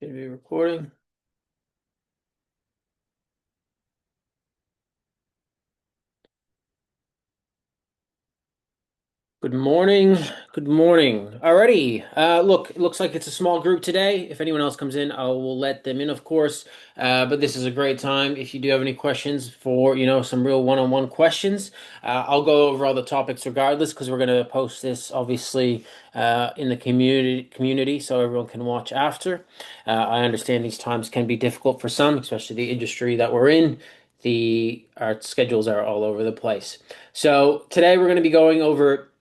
Should be recording. Good morning. Good morning. Alrighty. Look, it looks like it's a small group today. If anyone else comes in, I will let them in, of course. But this is a great time. If you do have any questions for, some real one-on-one questions, I'll go over all the topics regardless because we're going to post this obviously in the community so everyone can watch after. I understand these times can be difficult for some, especially the industry that we're in. Our schedules are all over the place. So today we're going to be going over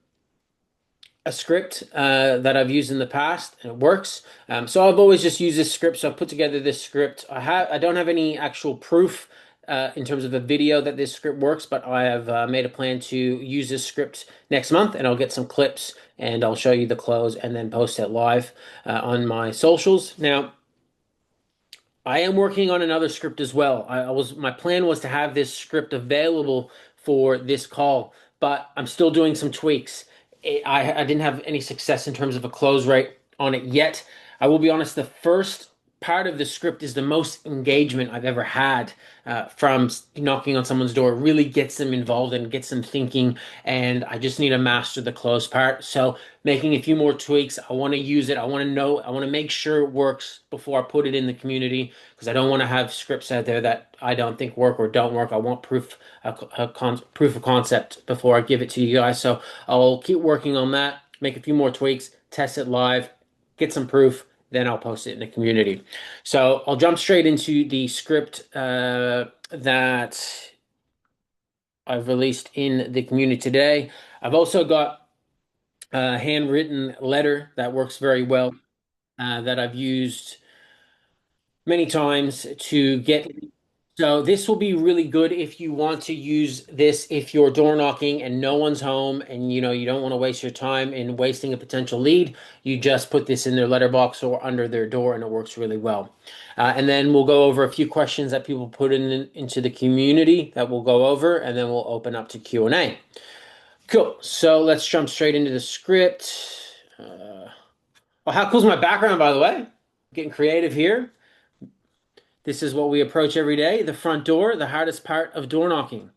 a script that I've used in the past and it works. So I've always just used this script. So I've put together this script. I don't have any actual proof in terms of a video that this script works, but I have made a plan to use this script next month and I'll get some clips and I'll show you the close and then post it live on my socials. Now, I am working on another script as well. My plan was to have this script available for this call, but I'm still doing some tweaks. I didn't have any success in terms of a close rate on it yet. I will be honest, the first part of the script is the most engagement I've ever had from knocking on someone's door. It really gets them involved and gets them thinking, and I just need to master the close part. So making a few more tweaks. I want to use it. I want to know, I want to make sure it works before I put it in the community because I don't want to have scripts out there that I don't think work or don't work. I want proof of concept before I give it to you guys. So I'll keep working on that, make a few more tweaks, test it live, get some proof, then I'll post it in the community. So I'll jump straight into the script that I've released in the community today. I've also got a handwritten letter that works very well that I've used many times to get. So this will be really good if you want to use this if you're door knocking and no one's home and you don't want to waste your time in wasting a potential lead. You just put this in their letterbox or under their door and it works really well. And then we'll go over a few questions that people put into the community that we'll go over and then we'll open up to Q&A. Cool. So let's jump straight into the script. Well, how cool is my background, by the way? Getting creative here. This is what we approach every day. The front door, the hardest part of door knocking.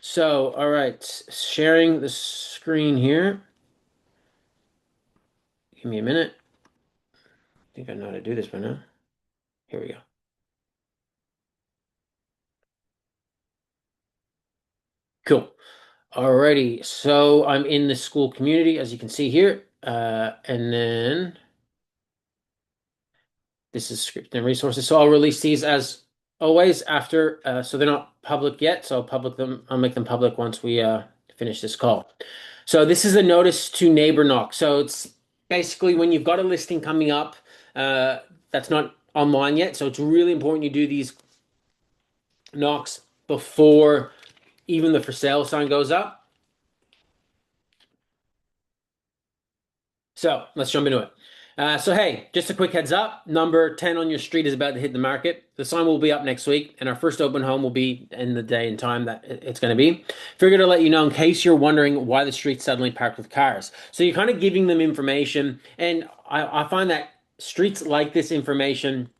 So, all right, sharing the screen here. Give me a minute. I think I know how to do this by now. Here we go. Cool. Alrighty, so I'm in the school community, as you can see here. And then this is script and resources. So I'll release these as always after, so they're not public yet. So I'll make them public once we finish this call. So this is a notice to neighbor knock. So it's basically when you've got a listing coming up that's not online yet. So it's really important you do these knocks before even the for sale sign goes up. So let's jump into it. So hey, just a quick heads up, number 10 on your street is about to hit the market. The sign will be up next week, and our first open home will be in the day and time that it's going to be. Figured to let you know in case you're wondering why the street's suddenly packed with cars. So you're kind of giving them information, and I find that streets like this information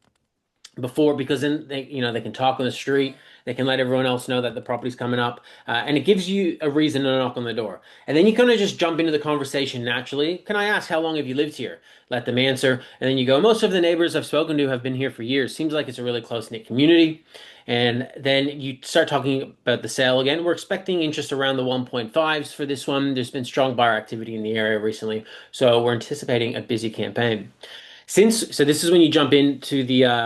before because then they can talk on the street, they can let everyone else know that the property's coming up, and it gives you a reason to knock on the door, and then you kind of just jump into the conversation naturally. Can I ask how long have you lived here? Let them answer, and then you go, most of the neighbors I've spoken to have been here for years. Seems like it's a really close-knit community. And then you start talking about the sale again. We're expecting interest around the 1.5s for this one. There's been strong buyer activity in the area recently, so we're anticipating a busy campaign. So this is when you jump into the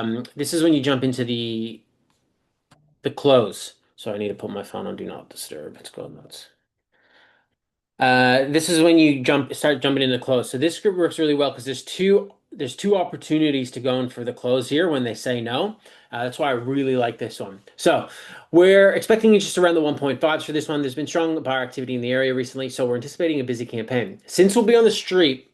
close. So I need to put my phone on do not disturb. It's going nuts. This is when you start jumping into close. So this script works really well because there's two opportunities to go in for the close here when they say no. That's why I really like this one. So we're expecting just around the 1.5s for this one. There's been strong buyer activity in the area recently, so we're anticipating a busy campaign. Since we'll be on the street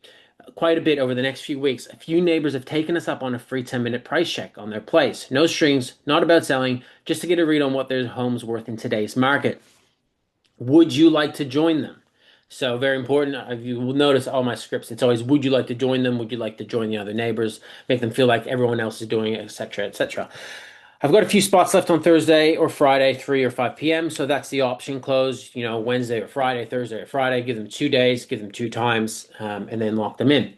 quite a bit over the next few weeks, a few neighbors have taken us up on a free 10-minute price check on their place. No strings, not about selling, just to get a read on what their home's worth in today's market. Would you like to join them? So very important. You will notice all my scripts. It's always, would you like to join them? Would you like to join the other neighbors? Make them feel like everyone else is doing it, etc., etc. I've got a few spots left on Thursday or Friday, 3 or 5 p.m. So that's the option close, Wednesday or Friday, Thursday or Friday. Give them 2 days, give them two times, and then lock them in.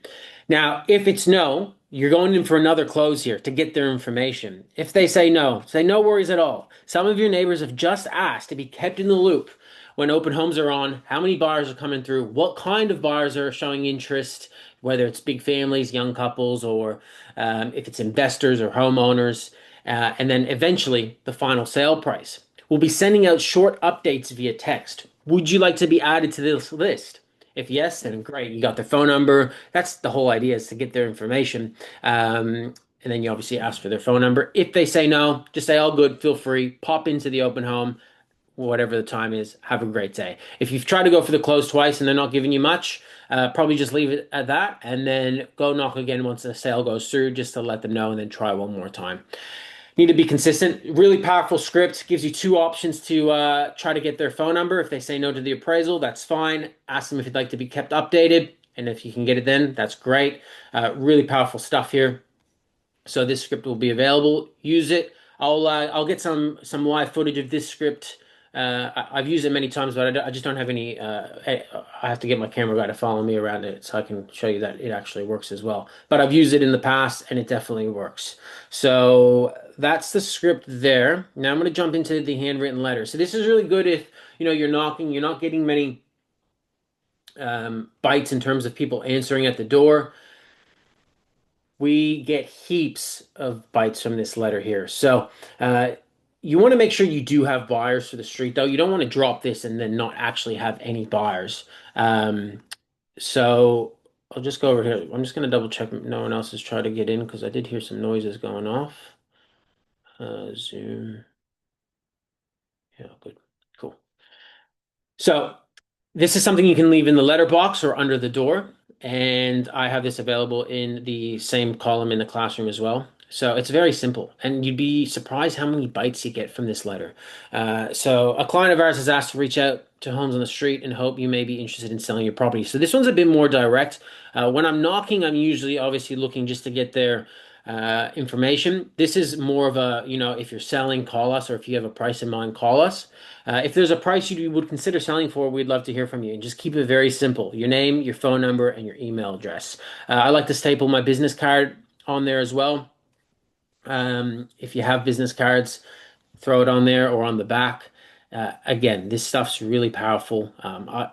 Now, if it's no, you're going in for another close here to get their information. If they say no, say no worries at all. Some of your neighbors have just asked to be kept in the loop when open homes are on, how many buyers are coming through, what kind of buyers are showing interest, whether it's big families, young couples, or if it's investors or homeowners, and then eventually the final sale price. We'll be sending out short updates via text. Would you like to be added to this list? If yes, then great. You got their phone number. That's the whole idea, is to get their information. And then you obviously ask for their phone number. If they say no, just say all good, feel free, pop into the open home, whatever the time is. Have a great day. If you've tried to go for the close twice and they're not giving you much, probably just leave it at that and then go knock again once the sale goes through, just to let them know, and then try one more time. Need to be consistent. Really powerful script. Gives you two options to try to get their phone number. If they say no to the appraisal, that's fine. Ask them if you'd like to be kept updated. And if you can get it then, that's great. Really powerful stuff here. So this script will be available. Use it. I'll get some live footage of this script. I've used it many times, but I just don't have any. I have to get my camera guy to follow me around it so I can show you that it actually works as well. But I've used it in the past and it definitely works. So that's the script there. Now I'm going to jump into the handwritten letter. So this is really good if you're knocking, you're not getting many bites in terms of people answering at the door. We get heaps of bites from this letter here. So you want to make sure you do have buyers for the street, though. You don't want to drop this and then not actually have any buyers. So I'll just go over here. I'm just going to double check no one else has tried to get in because I did hear some noises going off. Zoom. Yeah, good. Cool. So this is something you can leave in the letterbox or under the door. And I have this available in the same column in the classroom as well. So it's very simple. And you'd be surprised how many bites you get from this letter. So a client of ours has asked to reach out to homes on the street and hope you may be interested in selling your property. So this one's a bit more direct. When I'm knocking, I'm usually obviously looking just to get their information. This is more of a, if you're selling, call us, or if you have a price in mind, call us. If there's a price you would consider selling for, we'd love to hear from you. And just keep it very simple. Your name, your phone number, and your email address. I like to staple my business card on there as well. If you have business cards, throw it on there or on the back. Again, this stuff's really powerful.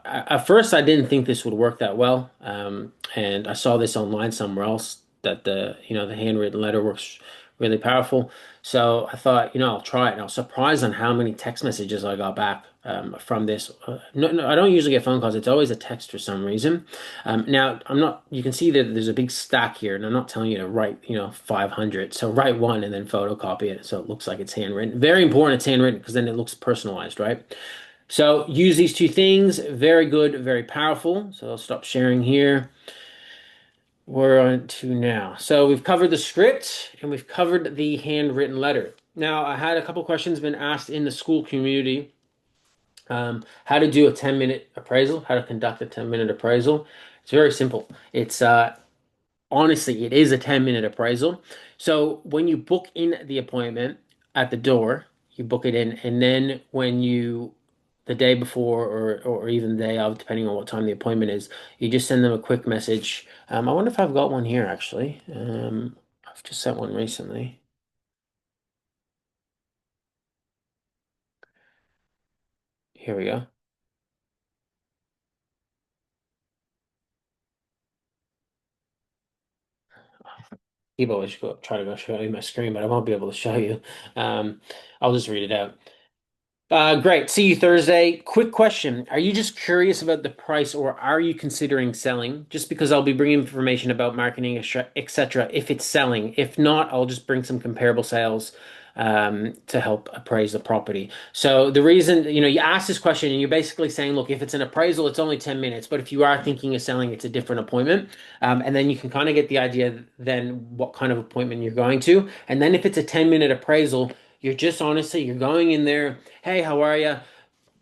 At first, I didn't think this would work that well, and I saw this online somewhere else that the handwritten letter works really powerful. So I thought, I'll try it. And I was surprised on how many text messages I got back from this. No, no, I don't usually get phone calls. It's always a text for some reason. Now, I'm not. You can see that there's a big stack here, and I'm not telling you to write, 500. So write one and then photocopy it so it looks like it's handwritten. Very important it's handwritten because then it looks personalized, right? So use these two things. Very good, very powerful. So I'll stop sharing here. We're on to now. So we've covered the script and we've covered the handwritten letter. Now, I had a couple questions been asked in the school community. How to do a 10-minute appraisal, how to conduct a 10-minute appraisal. It's very simple. It's honestly, it is a 10-minute appraisal. So when you book in the appointment at the door, you book it in, and then the day before or even the day of, depending on what time the appointment is, you just send them a quick message. I wonder if I've got one here actually. I've just sent one recently. Here we go. People always try to go show you my screen, but I won't be able to show you. Um, I'll just read it out. Great. See you Thursday. Quick question. Are you just curious about the price or are you considering selling? Just because I'll be bringing information about marketing, etc. if it's selling. If not, I'll just bring some comparable sales to help appraise the property. So the reason, you ask this question and you're basically saying, look, if it's an appraisal, it's only 10 minutes. But if you are thinking of selling, it's a different appointment. And then you can kind of get the idea then what kind of appointment you're going to. And then if it's a 10-minute appraisal, you're just honestly, you're going in there. Hey, how are you?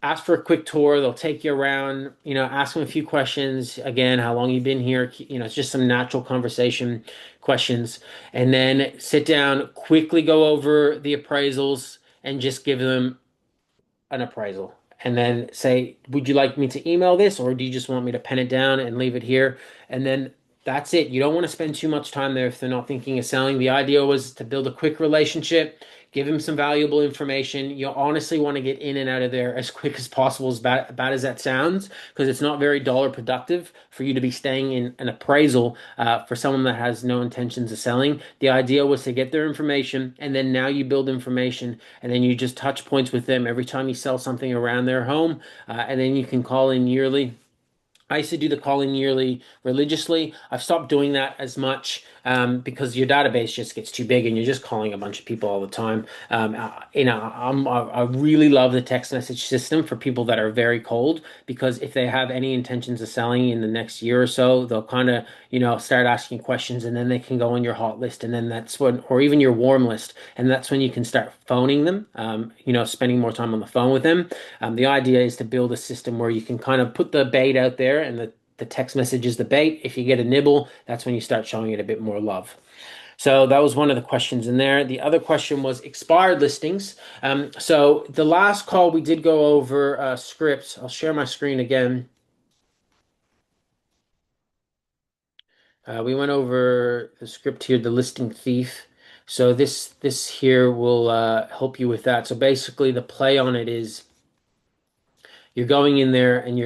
ask for a quick tour. They'll take you around, ask them a few questions. Again, how long you've been here. It's just some natural conversation questions. And then sit down, quickly go over the appraisals and just give them an appraisal. And then say, would you like me to email this or do you just want me to pen it down and leave it here? And then that's it. You don't want to spend too much time there if they're not thinking of selling. The idea was to build a quick relationship, give them some valuable information. You honestly want to get in and out of there as quick as possible, as bad as that sounds, because it's not very dollar productive for you to be staying in an appraisal for someone that has no intentions of selling. The idea was to get their information, and then now you build information, and then you just touch points with them every time you sell something around their home, and then you can call in yearly. I used to do the calling yearly religiously. I've stopped doing that as much because your database just gets too big and you're just calling a bunch of people all the time. I really love the text message system for people that are very cold because if they have any intentions of selling in the next year or so, they'll kind of, start asking questions and then they can go on your hot list and then that's when, or even your warm list, and that's when you can start phoning them, spending more time on the phone with them. The idea is to build a system where you can kind of put the bait out there and the text message is the bait. If you get a nibble, that's when you start showing it a bit more love. So that was one of the questions in there. The other question was expired listings. So the last call we did go over scripts. I'll share my screen again. We went over the script here, the listing thief. So this here will help you with that. So basically the play on it is you're going in there and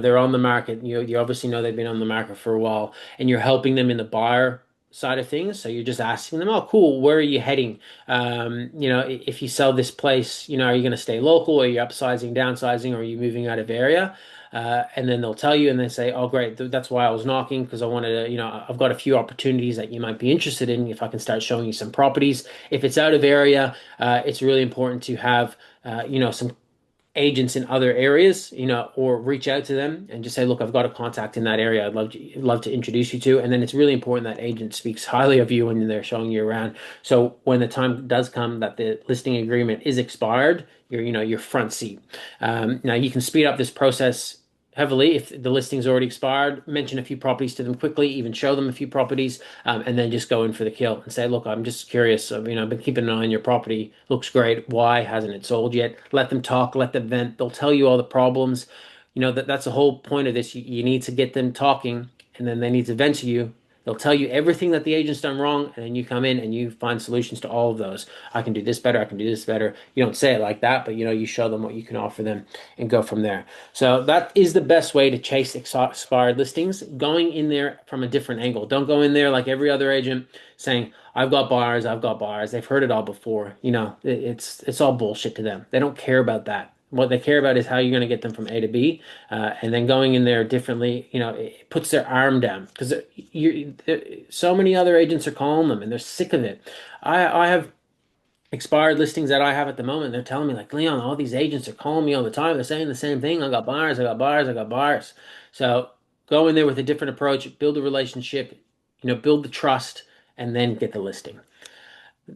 they're on the market. You obviously know they've been on the market for a while, and you're helping them in the buyer side of things. So you're just asking them, "Oh, cool, where are you heading? If you sell this place, are you going to stay local? Are you upsizing, downsizing, or are you moving out of area?" And then they'll tell you, and they say, "Oh, great, that's why I was knocking because I wanted to, I've got a few opportunities that you might be interested in. If I can start showing you some properties, if it's out of area, it's really important to have, some agents in other areas, or reach out to them and just say, look, I've got a contact in that area. I'd love to introduce you to. And then it's really important that agent speaks highly of you when they're showing you around. So when the time does come that the listing agreement is expired, you're front seat. Now you can speed up this process heavily if the listing's already expired. Mention a few properties to them quickly, even show them a few properties, and then just go in for the kill and say, look, I'm just curious. I've been keeping an eye on your property. Looks great. Why hasn't it sold yet? Let them talk, let them vent. They'll tell you all the problems. That's the whole point of this. You need to get them talking, and then they need to vent to you. They'll tell you everything that the agent's done wrong, and then you come in and you find solutions to all of those. I can do this better. I can do this better. You don't say it like that, but you show them what you can offer them and go from there. So that is the best way to chase expired listings, going in there from a different angle. Don't go in there like every other agent saying, I've got buyers, I've got buyers. They've heard it all before. It's all bullshit to them. They don't care about that. What they care about is how you're going to get them from A to B, and then going in there differently. It puts their arm down because so many other agents are calling them and they're sick of it. I have expired listings that I have at the moment. They're telling me like, Leon, all these agents are calling me all the time. They're saying the same thing. I got buyers, I got buyers, I got buyers. So go in there with a different approach, build a relationship, build the trust, and then get the listing.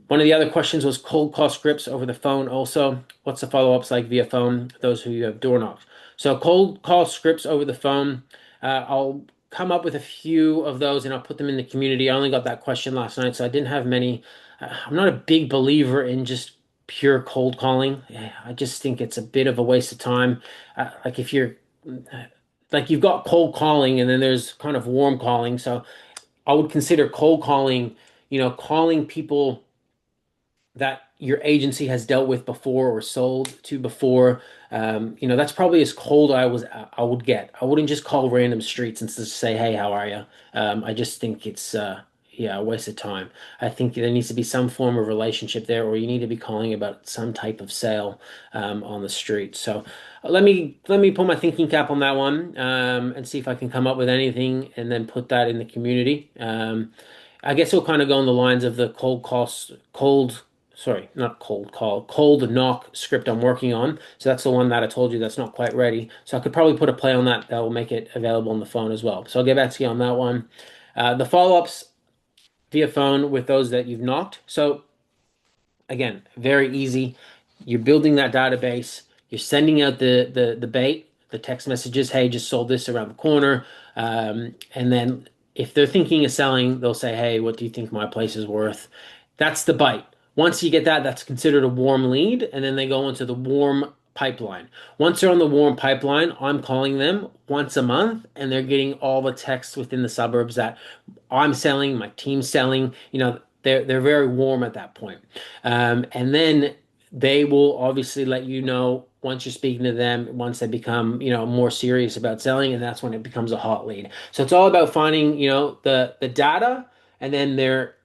One of the other questions was cold call scripts over the phone. Also, what's the follow-ups like via phone? Those who you have door knocks. So cold call scripts over the phone. I'll come up with a few of those and I'll put them in the community. I only got that question last night, so I didn't have many. I'm not a big believer in just pure cold calling. I just think it's a bit of a waste of time. Like if you're like you've got cold calling and then there's kind of warm calling. So I would consider cold calling, calling people that your agency has dealt with before or sold to before. That's probably as cold I would get. I wouldn't just call random streets and just say, "Hey, how are you?" I just think it's a waste of time. I think there needs to be some form of relationship there, or you need to be calling about some type of sale on the street. So let me pull my thinking cap on that one and see if I can come up with anything, and then put that in the community. I guess it'll kind of go on the lines of the sorry, not cold call, cold knock script I'm working on. So that's the one that I told you that's not quite ready. So I could probably put a play on that that will make it available on the phone as well. So I'll get back to you on that one. The follow-ups via phone with those that you've knocked. So again, very easy. You're building that database. You're sending out the bait, the text messages, hey, just sold this around the corner. And then if they're thinking of selling, they'll say, hey, what do you think my place is worth? That's the bite. Once you get that, that's considered a warm lead, and then they go into the warm pipeline. Once they're on the warm pipeline, I'm calling them once a month, and they're getting all the texts within the suburbs that I'm selling, my team's selling. They're very warm at that point. And then they will obviously let you know once you're speaking to them, once they become, more serious about selling, and that's when it becomes a hot lead. So it's all about finding, the data, and then they're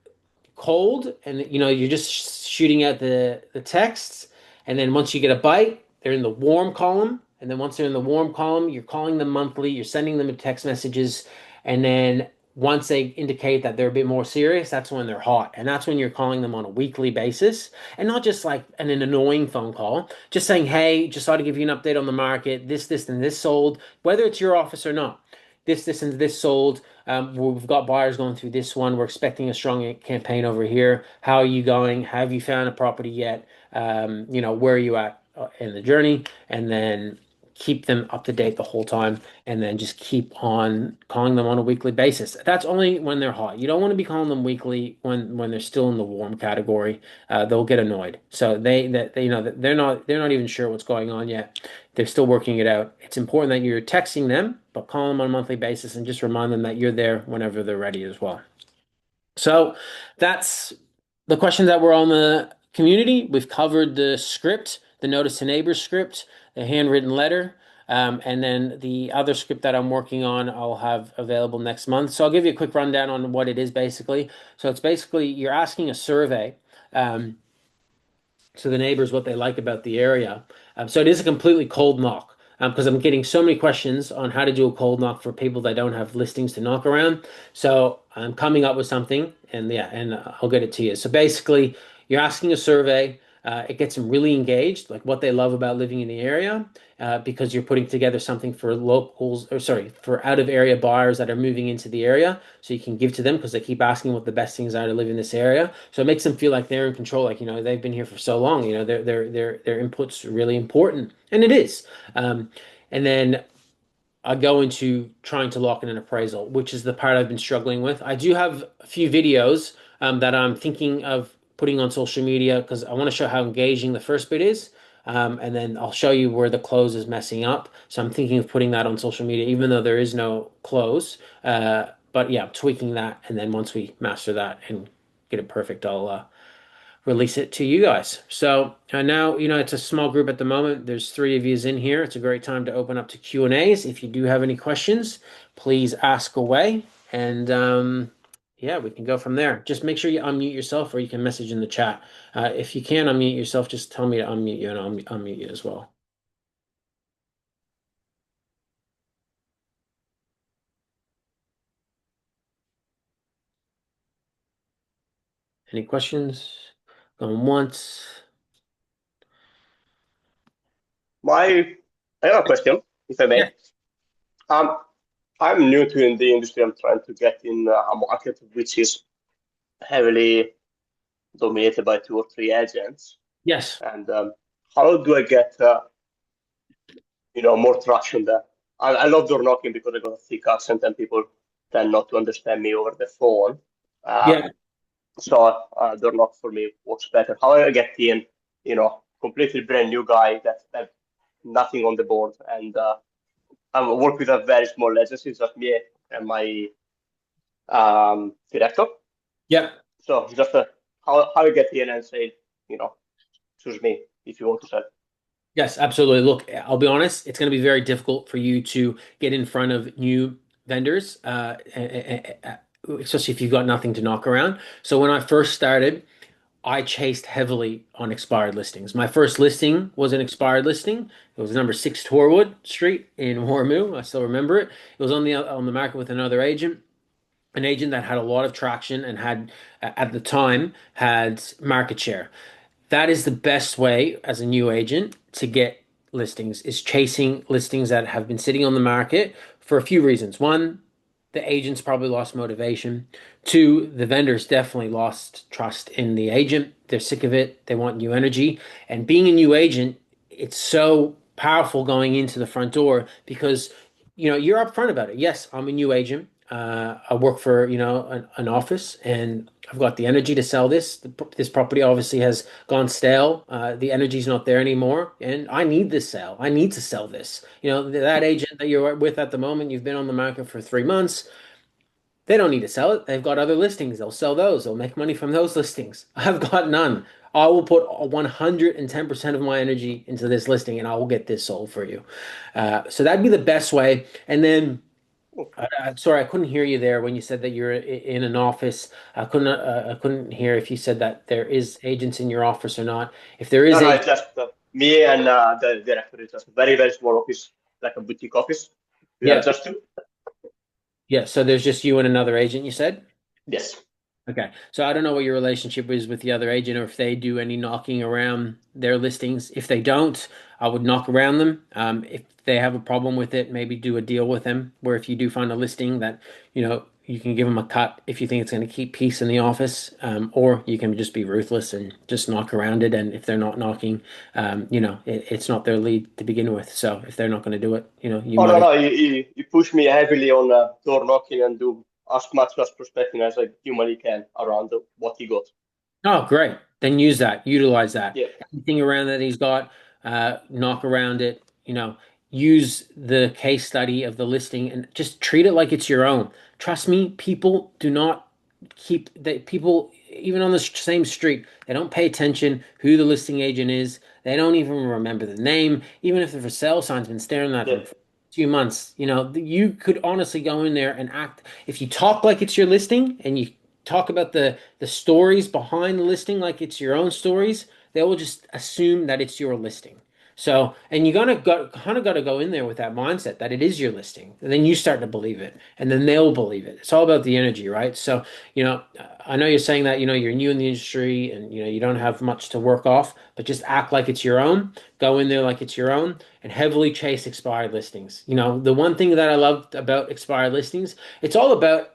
cold, and you're just shooting out the texts, and then once you get a bite, they're in the warm column, and then once they're in the warm column, you're calling them monthly, you're sending them text messages, and then once they indicate that they're a bit more serious, that's when they're hot, and that's when you're calling them on a weekly basis, and not just like an annoying phone call, just saying, hey, just thought to give you an update on the market, this and this sold, whether it's your office or not. This and this sold. We've got buyers going through this one. We're expecting a strong campaign over here. How are you going? Have you found a property yet? Where are you at in the journey? And then keep them up to date the whole time. And then just keep on calling them on a weekly basis. That's only when they're hot. You don't want to be calling them weekly when they're still in the warm category. They'll get annoyed. So they're not even sure what's going on yet. They're still working it out. It's important that you're texting them, but call them on a monthly basis and just remind them that you're there whenever they're ready as well. So that's the questions that were on the community. We've covered the script, the notice to neighbors script, the handwritten letter, and then the other script that I'm working on, I'll have available next month. So I'll give you a quick rundown on what it is basically. So it's basically you're asking a survey. To the neighbors what they like about the area. So it is a completely cold knock because I'm getting so many questions on how to do a cold knock for people that don't have listings to knock around. So I'm coming up with something, and yeah, and I'll get it to you. So basically, you're asking a survey. It gets them really engaged, like what they love about living in the area, because you're putting together something for locals, or sorry, for out of area buyers that are moving into the area. So you can give to them because they keep asking what the best things are to live in this area. So it makes them feel like they're in control, like, they've been here for so long, their input's really important. And it is. And then I go into trying to lock in an appraisal, which is the part I've been struggling with. I do have a few videos that I'm thinking of putting on social media because I want to show how engaging the first bit is. And then I'll show you where the close is messing up. So I'm thinking of putting that on social media, even though there is no close. But yeah, tweaking that. And then once we master that and get it perfect, I'll release it to you guys. So now, it's a small group at the moment. There's three of yous in here. It's a great time to open up to Q&As. If you do have any questions, please ask away. And yeah, we can go from there. Just make sure you unmute yourself or you can message in the chat. If you can't unmute yourself, just tell me to unmute you and I'll unmute you as well. Any questions? Going once. I have a question, if I Yeah. may. Um, I'm new to in the industry. I'm trying to get in a market which is heavily dominated by two or three agents. Yes. And how do I get more traction there? I love door knocking because I got a thick accent and people tend not to understand me over the phone. Yeah. So door knock for me works better. How do I get in, completely brand new guy that have nothing on the board and I work with a very small agency, just me and my director. Yep. So just how you get in and say, choose me if you want to sell. Yes, absolutely. Look, I'll be honest, it's going to be very difficult for you to get in front of new vendors, especially if you've got nothing to knock around. So when I first started, I chased heavily on expired listings. My first listing was an expired listing. It was number 6 Torwood Street in Warmoo. I still remember it. It was on the market with another agent, an agent that had a lot of traction and had at the time had market share. That is the best way as a new agent to get listings, is chasing listings that have been sitting on the market for a few reasons. One, the agents probably lost motivation. Two, the vendors definitely lost trust in the agent. They're sick of it. They want new energy. And being a new agent, it's so powerful going into the front door because you're upfront about it. Yes, I'm a new agent. I work for an office, and I've got the energy to sell this. This property obviously has gone stale. The energy's not there anymore, and I need this sale. I need to sell this. That agent that you're with at the moment, you've been on the market for 3 months. They don't need to sell it. They've got other listings. They'll sell those. They'll make money from those listings. I've got none. I will put 110% of my energy into this listing and I will get this sold for you. So that'd be the best way. And then, sorry, I couldn't hear you there when you said that you're in an office. I couldn't hear if you said that there is agents in your office or not. If there No, is no, agents, it's just me and the director. It's just a very, very small office, like a boutique office. We are yeah, just two. yeah. So there's just you and another agent, you said? Yes. Okay. So I don't know what your relationship is with the other agent or if they do any knocking around their listings. If they don't, I would knock around them. If they have a problem with it, maybe do a deal with them where if you do find a listing that, you can give them a cut if you think it's going to keep peace in the office, or you can just be ruthless and just knock around it. And if they're not knocking, it's not their lead to begin with. So if they're not going to do it, you Oh, no, might. no. You push me heavily on door knocking and do as much as prospecting as I humanly can around what he got. Oh, great. Then use that, utilize that. Yeah. Anything around that he's got, knock around it, use the case study of the listing and just treat it like it's your own. Trust me, people do not people, even on the same street, they don't pay attention who the listing agent is. They don't even remember the name, even if the for sale sign's been staring at Yeah. them for a few months. You could honestly go in there and act if you talk like it's your listing and you talk about the stories behind the listing like it's your own stories, they will just assume that it's your listing. So, and you gotta go, kind of got to go in there with that mindset that it is your listing. And then you start to believe it, and then they'll believe it. It's all about the energy, right? So, I know you're saying that, you're new in the industry and, you don't have much to work off, but just act like it's your own. Go in there like it's your own and heavily chase expired listings. The one thing that I loved about expired listings, it's all about,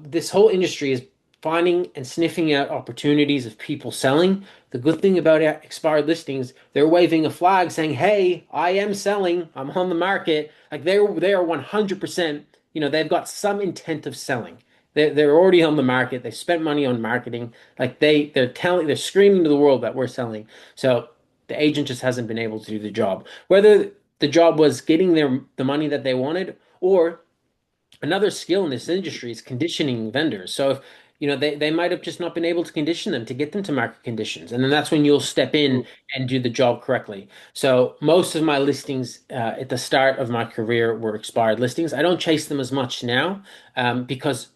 this whole industry is finding and sniffing out opportunities of people selling. The good thing about expired listings, they're waving a flag saying, "Hey, I am selling. I'm on the market." Like they are 100%, they've got some intent of selling. They're already on the market. They spent money on marketing. Like they're screaming to the world that we're selling. So the agent just hasn't been able to do the job. Whether the job was getting the money that they wanted or another skill in this industry is conditioning vendors. So if they might have just not been able to condition them to get them to market conditions, and then that's when you'll step in Mm. and do the job correctly. So most of my listings at the start of my career were expired listings. I don't chase them as much now because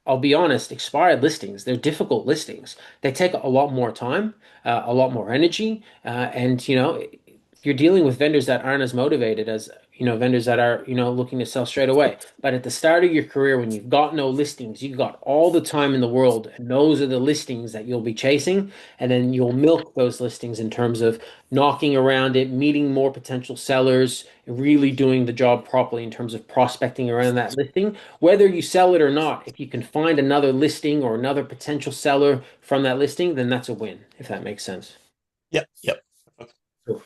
I'll be honest, expired listings, they're difficult listings. They take a lot more time, a lot more energy, and you're dealing with vendors that aren't as motivated as vendors that are looking to sell straight away. But at the start of your career, when you've got no listings, you've got all the time in the world, and those are the listings that you'll be chasing, and then you'll milk those listings in terms of knocking around it, meeting more potential sellers, really doing the job properly in terms of prospecting around that listing. Whether you sell it or not, if you can find another listing or another potential seller from that listing, then that's a win, if that makes sense. Yep, yep. Cool.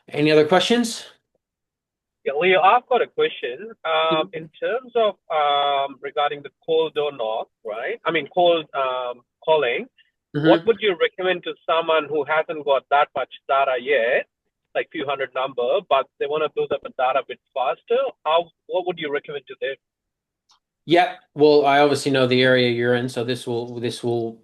Any other questions? Yeah, Leo, I've got a question. In terms of regarding the cold door knock, right? I mean, cold calling. What Mhm. would you recommend to someone who hasn't got that much data yet, like few hundred number, but they want to build up a data a bit faster? What would you recommend to them? Yeah, well, I obviously know the area you're in, so this will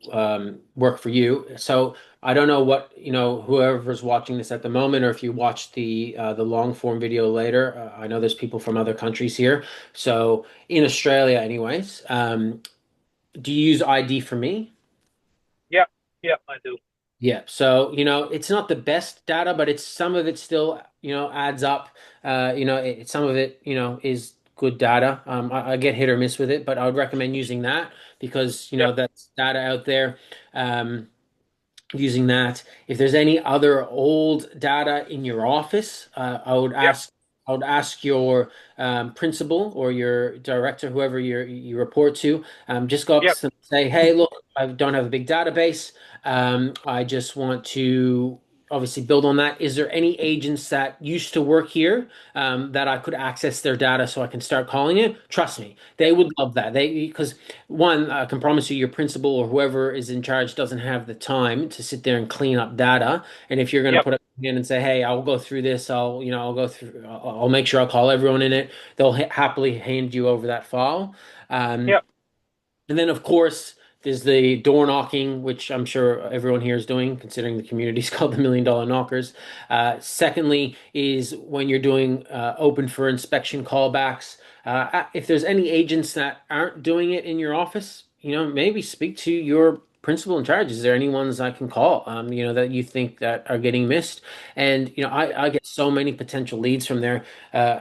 work for you. So I don't know what, whoever's watching this at the moment, or if you watch the long form video later. I know there's people from other countries here. So in Australia, anyways, do you use ID for me? Yeah, yeah, I do. Yeah, so it's not the best data, but it's some of it still adds up. Some of it is good data. I get hit or miss with it, but I would recommend using that because Yep, that's data out there. Um, Using that. If there's any other old data in your office, yep, I would ask your principal or your director, whoever you report to, just go up yep, to them and say, "Hey, look, I don't have a big database. I just want to." obviously build on that. Is there any agents that used to work here that I could access their data so I can start calling it? Trust me, they would love that. Because one, I can promise you, your principal or whoever is in charge doesn't have the time to sit there and clean up data. And if you're going to Yep. put up your hand and say, "Hey, I'll go through this. I'll go through. I'll make sure I'll call everyone in it," they'll happily hand you over that file. Um, Yep. and then, of course, there's the door knocking, which I'm sure everyone here is doing, considering the community is called the Million Dollar Knockers. Secondly, is when you're doing open for inspection callbacks. If there's any agents that aren't doing it in your office, maybe speak to your principal in charge. Is there any ones I can call, that you think that are getting missed? And, I get so many potential leads from there. Uh,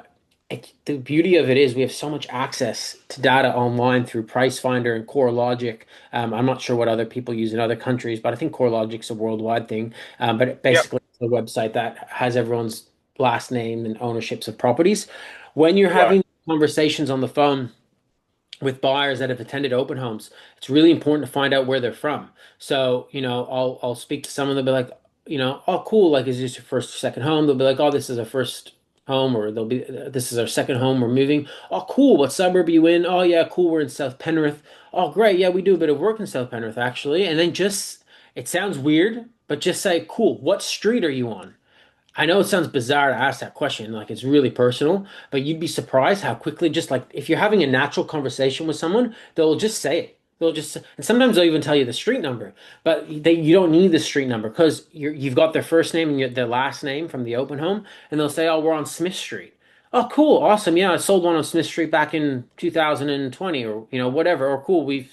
the beauty of it is we have so much access to data online through Price Finder and CoreLogic. I'm not sure what other people use in other countries, but I think CoreLogic's a worldwide thing. But Yep. basically, it's a website that has everyone's last name and ownerships of properties. When you're Right. having conversations on the phone with buyers that have attended open homes, it's really important to find out where they're from. So, I'll speak to someone, they'll be like, "Oh, cool, like, is this your first or second home?" They'll be like, "Oh, this is our first home," or they'll be, "This is our second home, we're moving." "Oh, cool, what suburb are you in?" "Oh, yeah, cool, we're in South Penrith." "Oh, great, yeah, we do a bit of work in South Penrith, actually." And then it sounds weird, but just say, "Cool, what street are you on?" I know it sounds bizarre to ask that question, like it's really personal, but you'd be surprised how quickly, just like if you're having a natural conversation with someone, they'll just say it. And sometimes they'll even tell you the street number, but you don't need the street number because you've got their first name and their last name from the open home, and they'll say, "Oh, we're on Smith Street." "Oh, cool, awesome, yeah, I sold one on Smith Street back in 2020, or whatever." Or, "Cool, we've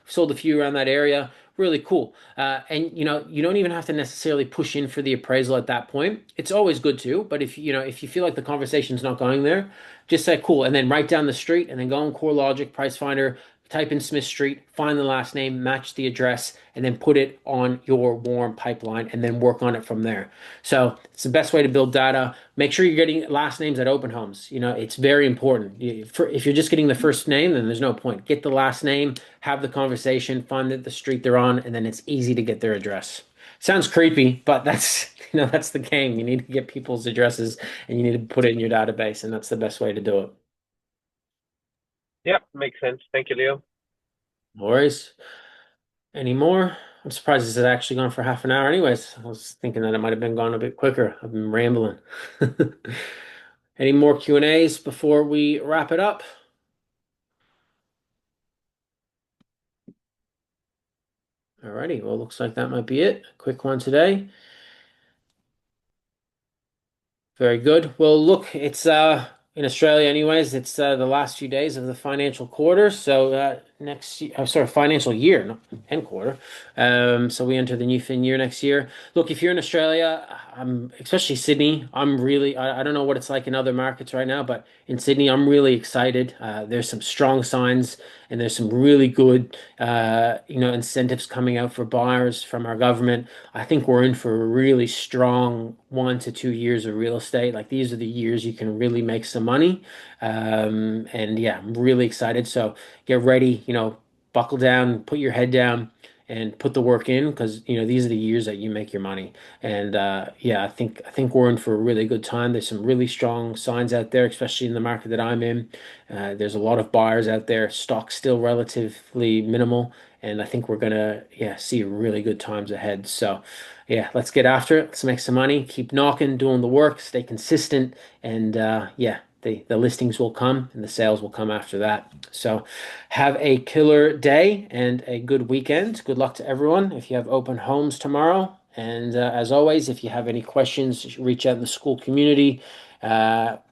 sold a few around that area." Really cool. And you don't even have to necessarily push in for the appraisal at that point. It's always good to, but if you feel like the conversation's not going there, just say cool, and then write down the street, and then go on CoreLogic, Price Finder, type in Smith Street, find the last name, match the address, and then put it on your warm pipeline, and then work on it from there. So it's the best way to build data. Make sure you're getting last names at open homes. It's very important. If you're just getting the first name, then there's no point. Get the last name, have the conversation, find the street they're on, and then it's easy to get their address. Sounds creepy, but that's that's the game. You need to get people's addresses and you need to put it in your database, and that's the best way to do it. Yep. Makes sense. Thank you, Leo. No worries. Any more? I'm surprised this has actually gone for half an hour anyways. I was thinking that it might have been gone a bit quicker. I've been rambling. Any more Q&As before we wrap it up? Alrighty, well, looks like that might be it. Quick one today. Very good. Well, look, it's in Australia anyways, it's the last few days of the financial quarter. So financial year, not end quarter. So we enter the new fin year next year. Look, if you're in Australia, especially Sydney, I don't know what it's like in other markets right now, but in Sydney, I'm really excited. There's some strong signs and there's some really good incentives coming out for buyers from our government. I think we're in for a really strong 1 to 2 years of real estate. Like these are the years you can really make some money. And yeah, I'm really excited. So get ready, buckle down, put your head down and put the work in because these are the years that you make your money. And yeah, I think we're in for a really good time. There's some really strong signs out there, especially in the market that I'm in. There's a lot of buyers out there. Stock's still relatively minimal. And I think we're gonna, yeah, see really good times ahead. So, yeah, let's get after it. Let's make some money. Keep knocking, doing the work, stay consistent, and yeah, the listings will come and the sales will come after that. So, have a killer day and a good weekend. Good luck to everyone. If you have open homes tomorrow, and as always, if you have any questions, reach out in the school community.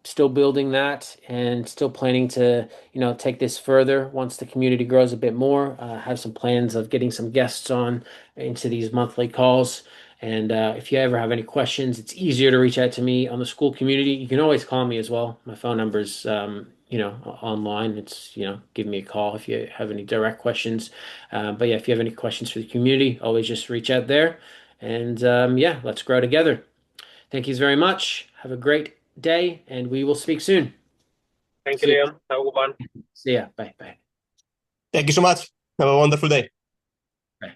Still building that and still planning to take this further once the community grows a bit more. Have some plans of getting some guests on into these monthly calls. And if you ever have any questions, it's easier to reach out to me on the school community. You can always call me as well. My phone number's online. It's give me a call if you have any direct questions. But yeah, if you have any questions for the community, always just reach out there. And yeah, let's grow together. Thank you very much. Have a great day, and we will speak soon. Thank you, See you. Liam. Have a good one. See ya. Bye. Bye. Thank you so much. Have a wonderful day. Bye.